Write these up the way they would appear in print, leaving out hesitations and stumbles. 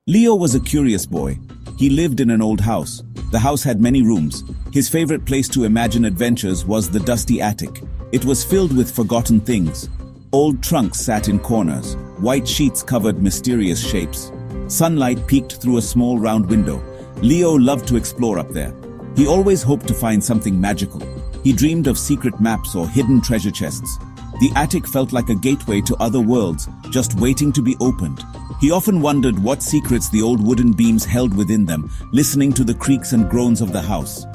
Leo was a curious boy. He lived in an old house. The house had many rooms. His favorite place to imagine adventures was the dusty attic. It was filled with forgotten things. Old trunks sat in corners. White sheets covered mysterious shapes. Sunlight peeked through a small round window. Leo loved to explore up there. He always hoped to find something magical. He dreamed of secret maps or hidden treasure chests. The attic felt like a gateway to other worlds, just waiting to be opened. He often wondered what secrets the old wooden beams held within them, listening to the creaks and groans of the house.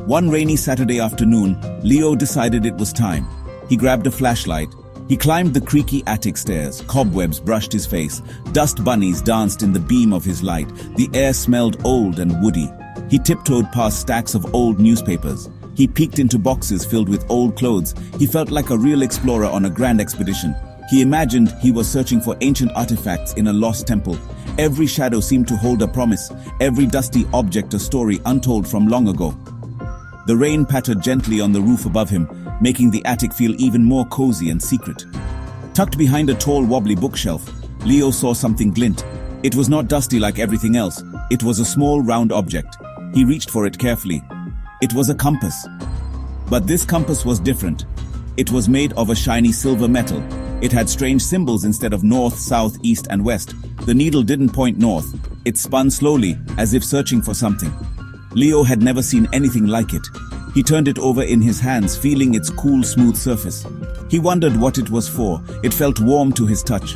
One rainy Saturday afternoon, Leo decided it was time. He grabbed a flashlight. He climbed the creaky attic stairs. Cobwebs brushed his face. Dust bunnies danced in the beam of his light. The air smelled old and woody. He tiptoed past stacks of old newspapers. He peeked into boxes filled with old clothes. He felt like a real explorer on a grand expedition. He imagined he was searching for ancient artifacts in a lost temple. Every shadow seemed to hold a promise, every dusty object a story untold from long ago. The rain pattered gently on the roof above him, making the attic feel even more cozy and secret. Tucked behind a tall, wobbly bookshelf, Leo saw something glint. It was not dusty like everything else. It was a small, round object. He reached for it carefully. It was a compass. But this compass was different. It was made of a shiny silver metal. It had strange symbols instead of north, south, east, and west. The needle didn't point north. It spun slowly, as if searching for something. Leo had never seen anything like it. He turned it over in his hands, feeling its cool, smooth surface. He wondered what it was for. It felt warm to his touch.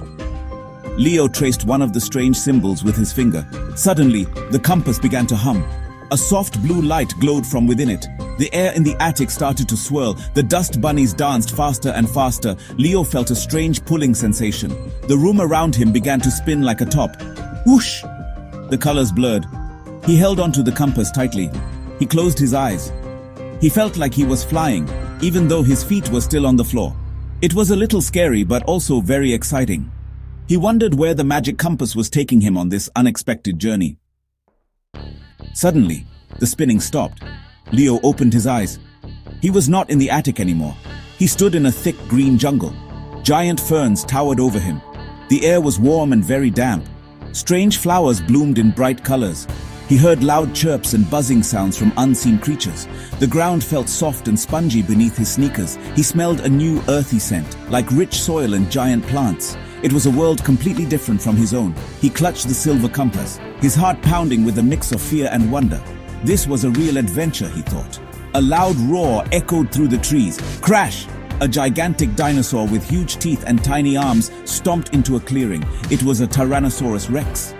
Leo traced one of the strange symbols with his finger. Suddenly, the compass began to hum. A soft blue light glowed from within it. The air in the attic started to swirl. The dust bunnies danced faster and faster. Leo felt a strange pulling sensation. The room around him began to spin like a top. Whoosh! The colors blurred. He held onto the compass tightly. He closed his eyes. He felt like he was flying, even though his feet were still on the floor. It was a little scary, but also very exciting. He wondered where the magic compass was taking him on this unexpected journey. Suddenly, the spinning stopped. Leo opened his eyes. He was not in the attic anymore. He stood in a thick green jungle. Giant ferns towered over him. The air was warm and very damp. Strange flowers bloomed in bright colors. He heard loud chirps and buzzing sounds from unseen creatures. The ground felt soft and spongy beneath his sneakers. He smelled a new earthy scent, like rich soil and giant plants. It was a world completely different from his own. He clutched the silver compass, his heart pounding with a mix of fear and wonder. This was a real adventure, he thought. A loud roar echoed through the trees. Crash! A gigantic dinosaur with huge teeth and tiny arms stomped into a clearing. It was a Tyrannosaurus Rex.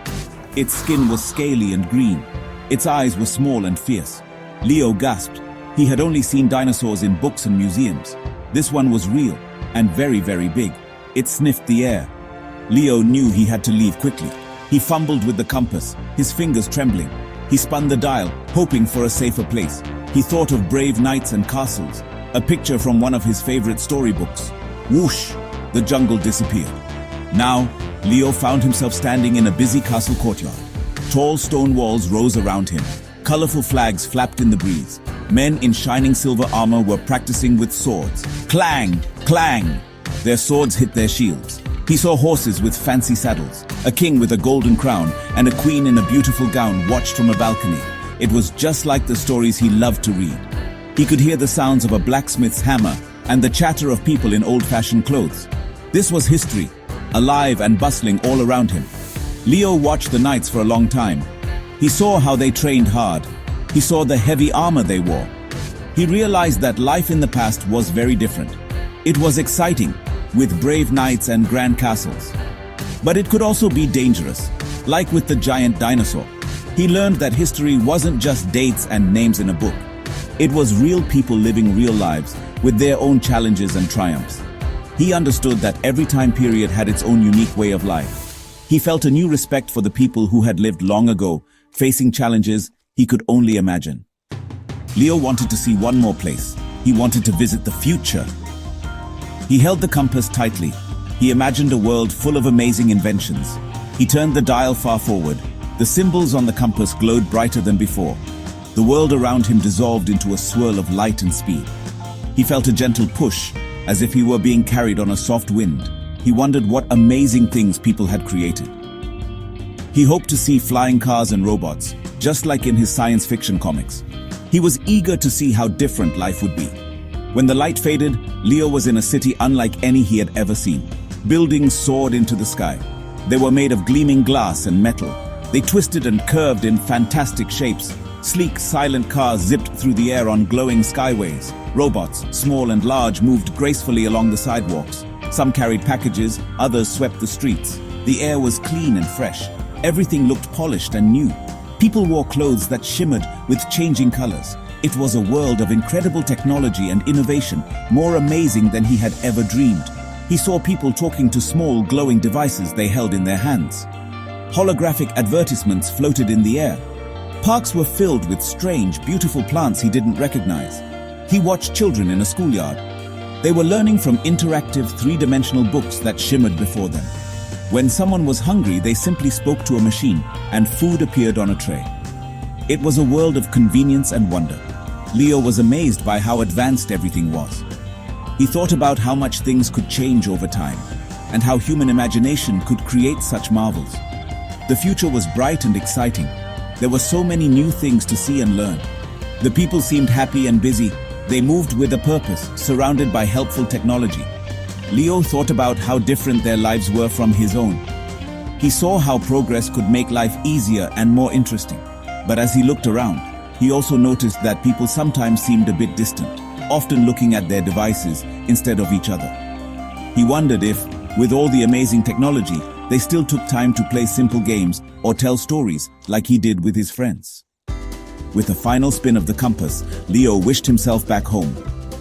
Its skin was scaly and green. Its eyes were small and fierce. Leo gasped. He had only seen dinosaurs in books and museums. This one was real and very, very big. It sniffed the air. Leo knew he had to leave quickly. He fumbled with the compass, his fingers trembling. He spun the dial, hoping for a safer place. He thought of brave knights and castles, a picture from one of his favorite storybooks. Whoosh! The jungle disappeared. Now, Leo found himself standing in a busy castle courtyard. Tall stone walls rose around him. Colorful flags flapped in the breeze. Men in shining silver armor were practicing with swords. Clang! Clang! Their swords hit their shields. He saw horses with fancy saddles. A king with a golden crown and a queen in a beautiful gown watched from a balcony. It was just like the stories he loved to read. He could hear the sounds of a blacksmith's hammer and the chatter of people in old-fashioned clothes. This was history, alive and bustling all around him. Leo watched the knights for a long time. He saw how they trained hard. He saw the heavy armor they wore. He realized that life in the past was very different. It was exciting, with brave knights and grand castles. But it could also be dangerous, like with the giant dinosaur. He learned that history wasn't just dates and names in a book. It was real people living real lives, with their own challenges and triumphs. He understood that every time period had its own unique way of life. He felt a new respect for the people who had lived long ago, facing challenges he could only imagine. Leo wanted to see one more place. He wanted to visit the future. He held the compass tightly. He imagined a world full of amazing inventions. He turned the dial far forward. The symbols on the compass glowed brighter than before. The world around him dissolved into a swirl of light and speed. He felt a gentle push, as if he were being carried on a soft wind. He wondered what amazing things people had created. He hoped to see flying cars and robots, just like in his science fiction comics. He was eager to see how different life would be. When the light faded, Leo was in a city unlike any he had ever seen. Buildings soared into the sky. They were made of gleaming glass and metal. They twisted and curved in fantastic shapes. Sleek, silent cars zipped through the air on glowing skyways. Robots, small and large, moved gracefully along the sidewalks. Some carried packages, others swept the streets. The air was clean and fresh. Everything looked polished and new. People wore clothes that shimmered with changing colors. It was a world of incredible technology and innovation, more amazing than he had ever dreamed. He saw people talking to small, glowing devices they held in their hands. Holographic advertisements floated in the air. Parks were filled with strange, beautiful plants he didn't recognize. He watched children in a schoolyard. They were learning from interactive, three-dimensional books that shimmered before them. When someone was hungry, they simply spoke to a machine, and food appeared on a tray. It was a world of convenience and wonder. Leo was amazed by how advanced everything was. He thought about how much things could change over time, and how human imagination could create such marvels. The future was bright and exciting. There were so many new things to see and learn. The people seemed happy and busy. They moved with a purpose, surrounded by helpful technology. Leo thought about how different their lives were from his own. He saw how progress could make life easier and more interesting. But as he looked around, he also noticed that people sometimes seemed a bit distant, often looking at their devices instead of each other. He wondered if, with all the amazing technology, they still took time to play simple games or tell stories like he did with his friends. With a final spin of the compass, Leo wished himself back home.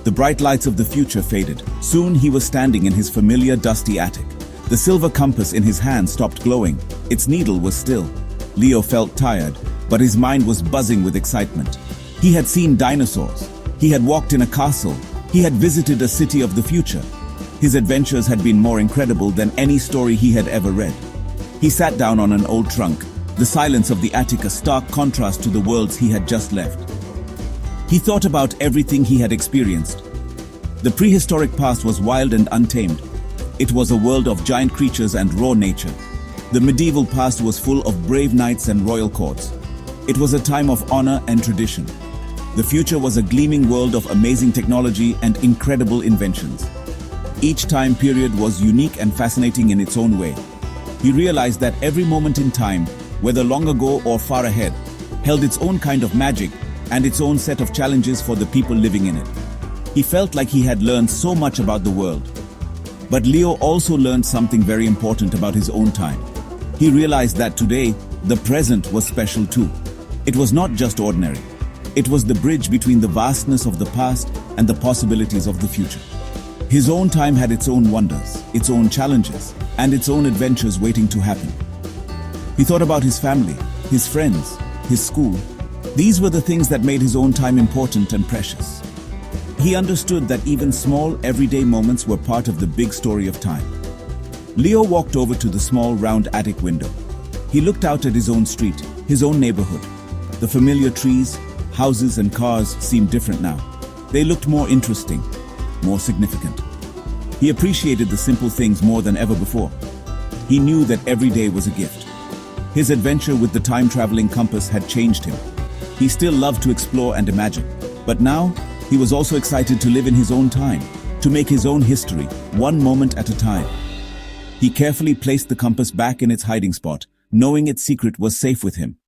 The bright lights of the future faded. Soon he was standing in his familiar dusty attic. The silver compass in his hand stopped glowing. Its needle was still. Leo felt tired, but his mind was buzzing with excitement. He had seen dinosaurs. He had walked in a castle. He had visited a city of the future. His adventures had been more incredible than any story he had ever read. He sat down on an old trunk, the silence of the attic a stark contrast to the worlds he had just left. He thought about everything he had experienced. The prehistoric past was wild and untamed. It was a world of giant creatures and raw nature. The medieval past was full of brave knights and royal courts. It was a time of honor and tradition. The future was a gleaming world of amazing technology and incredible inventions. Each time period was unique and fascinating in its own way. He realized that every moment in time, whether long ago or far ahead, held its own kind of magic and its own set of challenges for the people living in it. He felt like he had learned so much about the world. But Leo also learned something very important about his own time. He realized that today, the present was special too. It was not just ordinary. It was the bridge between the vastness of the past and the possibilities of the future. His own time had its own wonders, its own challenges, and its own adventures waiting to happen. He thought about his family, his friends, his school. These were the things that made his own time important and precious. He understood that even small, everyday moments were part of the big story of time. Leo walked over to the small, round attic window. He looked out at his own street, his own neighborhood. The familiar trees, houses, and cars seemed different now. They looked more interesting, more significant. He appreciated the simple things more than ever before. He knew that every day was a gift. His adventure with the time-traveling compass had changed him. He still loved to explore and imagine, but now he was also excited to live in his own time, to make his own history, one moment at a time. He carefully placed the compass back in its hiding spot, knowing its secret was safe with him.